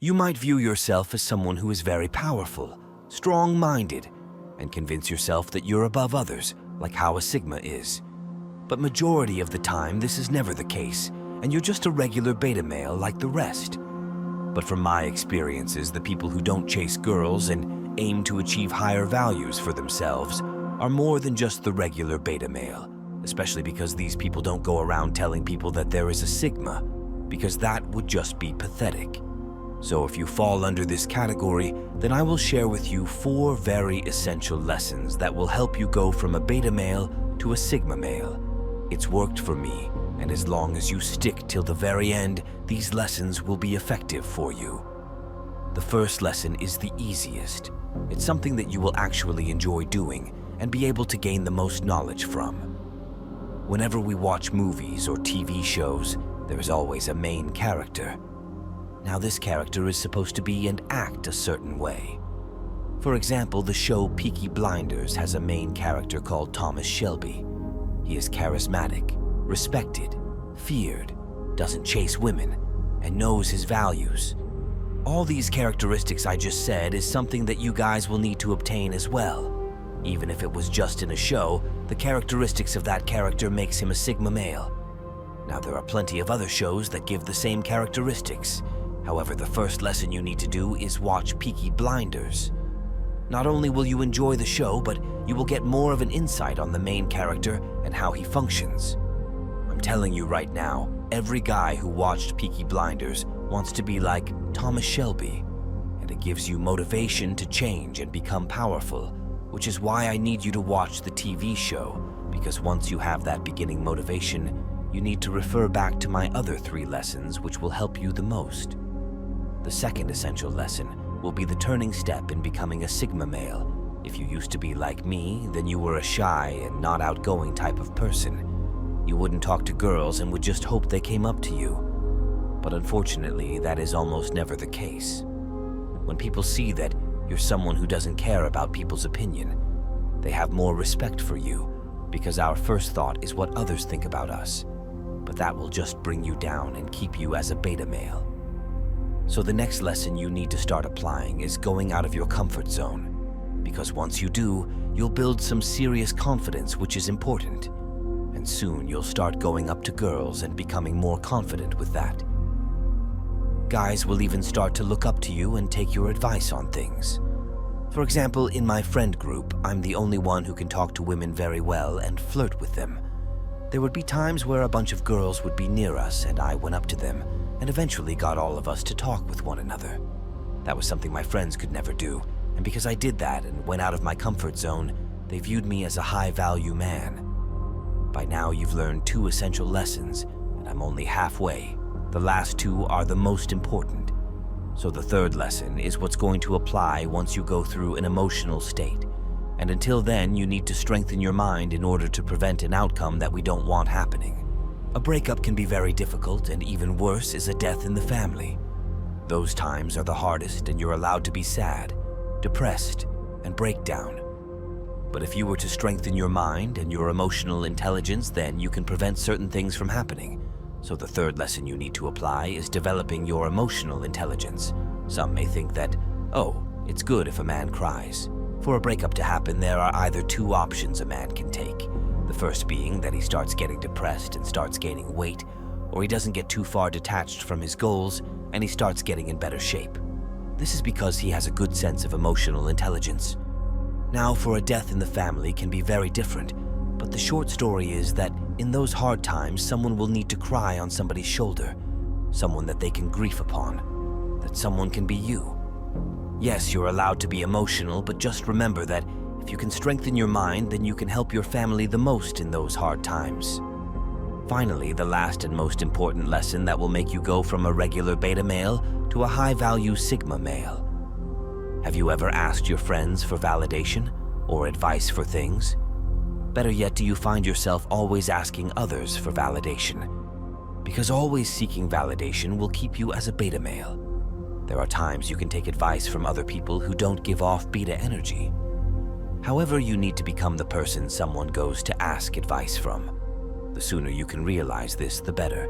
You might view yourself as someone who is very powerful, strong-minded, and convince yourself that you're above others, like how a Sigma is. But majority of the time, this is never the case, and you're just a regular beta male like the rest. But from my experiences, the people who don't chase girls and aim to achieve higher values for themselves are more than just the regular beta male, especially because these people don't go around telling people that there is a Sigma, because that would just be pathetic. So if you fall under this category, then I will share with you 4 very essential lessons that will help you go from a beta male to a Sigma male. It's worked for me, and as long as you stick till the very end, these lessons will be effective for you. The first lesson is the easiest. It's something that you will actually enjoy doing and be able to gain the most knowledge from. Whenever we watch movies or TV shows, there is always a main character. Now, this character is supposed to be and act a certain way. For example, the show Peaky Blinders has a main character called Thomas Shelby. He is charismatic, respected, feared, doesn't chase women, and knows his values. All these characteristics I just said is something that you guys will need to obtain as well. Even if it was just in a show, the characteristics of that character makes him a Sigma male. Now, there are plenty of other shows that give the same characteristics. However, the first lesson you need to do is watch Peaky Blinders. Not only will you enjoy the show, but you will get more of an insight on the main character and how he functions. I'm telling you right now, every guy who watched Peaky Blinders wants to be like Thomas Shelby, and it gives you motivation to change and become powerful, which is why I need you to watch the TV show, because once you have that beginning motivation, you need to refer back to my other 3 lessons, which will help you the most. The second essential lesson will be the turning step in becoming a Sigma male. If you used to be like me, then you were a shy and not outgoing type of person. You wouldn't talk to girls and would just hope they came up to you. But unfortunately, that is almost never the case. When people see that you're someone who doesn't care about people's opinion, they have more respect for you, because our first thought is what others think about us. But that will just bring you down and keep you as a beta male. So the next lesson you need to start applying is going out of your comfort zone. Because once you do, you'll build some serious confidence, which is important. And soon you'll start going up to girls and becoming more confident with that. Guys will even start to look up to you and take your advice on things. For example, in my friend group, I'm the only one who can talk to women very well and flirt with them. There would be times where a bunch of girls would be near us and I went up to them and eventually got all of us to talk with one another. That was something my friends could never do, and because I did that and went out of my comfort zone, they viewed me as a high-value man. By now, you've learned 2 essential lessons, and I'm only halfway. The last 2 are the most important. So the third lesson is what's going to apply once you go through an emotional state. And until then, you need to strengthen your mind in order to prevent an outcome that we don't want happening. A breakup can be very difficult, and even worse is a death in the family. Those times are the hardest, and you're allowed to be sad, depressed, and break down. But if you were to strengthen your mind and your emotional intelligence, then you can prevent certain things from happening. So the third lesson you need to apply is developing your emotional intelligence. Some may think that, oh, it's good if a man cries. For a breakup to happen, there are either 2 options a man can take. The first being that he starts getting depressed and starts gaining weight, or he doesn't get too far detached from his goals and he starts getting in better shape. This is because he has a good sense of emotional intelligence. Now, for a death in the family can be very different, but the short story is that in those hard times, someone will need to cry on somebody's shoulder, someone that they can grieve upon, that someone can be you. Yes, you're allowed to be emotional, but just remember that if you can strengthen your mind, then you can help your family the most in those hard times. Finally, the last and most important lesson that will make you go from a regular beta male to a high-value Sigma male. Have you ever asked your friends for validation or advice for things? Better yet, do you find yourself always asking others for validation? Because always seeking validation will keep you as a beta male. There are times you can take advice from other people who don't give off beta energy. However, you need to become the person someone goes to ask advice from. The sooner you can realize this, the better.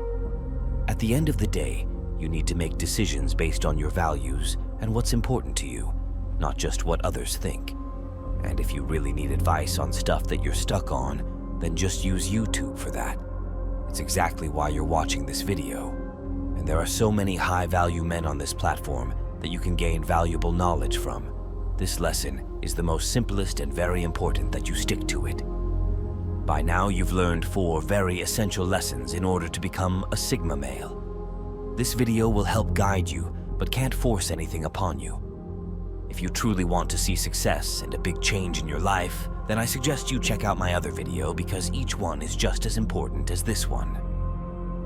At the end of the day, You need to make decisions based on your values and what's important to you, not just what others think. And if you really need advice on stuff that you're stuck on, then just use YouTube for that. It's exactly why you're watching this video. And there are so many high-value men on this platform that you can gain valuable knowledge from. This lesson is the most simplest and very important that you stick to it. By now, you've learned 4 very essential lessons in order to become a Sigma male. This video will help guide you, but can't force anything upon you. If you truly want to see success and a big change in your life, then I suggest you check out my other video because each one is just as important as this one.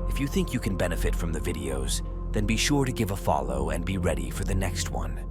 If you think you can benefit from the videos, then be sure to give a follow and be ready for the next one.